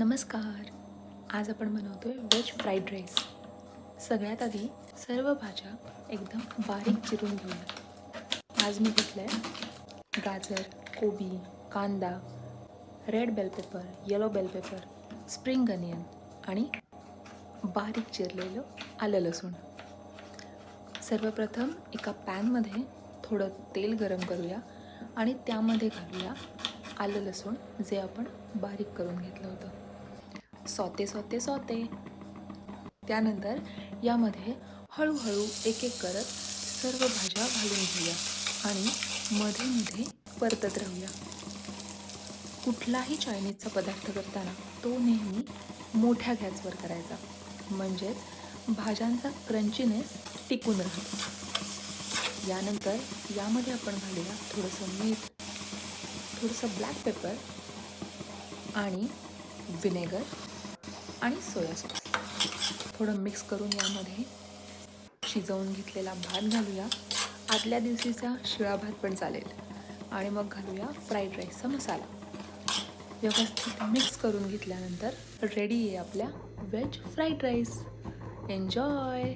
नमस्कार. आज आपण बनवतोय व्हेज फ्राईड राईस. सगळ्यात आधी सर्व भाज्या एकदम बारीक चिरून घेऊया. आज मी घेतलं आहे गाजर, कोबी, कांदा, red bell pepper, yellow bell pepper, spring onion आणि बारीक चिरलेलं आलं लसूण. सर्वप्रथम एका पॅनमध्ये थोडं तेल गरम करूया आणि त्यामध्ये घालूया आलं लसूण जे आपण बारीक करून घेतलं होतं. सौते. त्यानंतर यामध्ये हळूहळू एक एक करत सर्व भाज्या घालून घेऊया आणि मध्ये मध्ये परतत राहूया. कुठलाही चायनीजचा पदार्थ करताना तो नेहमी मोठ्या गॅसवर करायचा, म्हणजेच भाज्यांचा क्रंचीनेस टिकून राहतो. यानंतर यामध्ये आपण घालूया थोडंसं मीठ, थोडंसं ब्लॅक पेपर आणि व्हिनेगर आणि सोया सॉस. थोडं मिक्स करून यामध्ये शिजवून घेतलेला भात घालूया. आदल्या दिवशीचा शिळा भात पण चालेल. आणि मग घालूया फ्राईड राईसचा मसाला. व्यवस्थित मिक्स करून घेतल्यानंतर रेडी आहे आपल्या व्हेज फ्राईड राईस. एन्जॉय.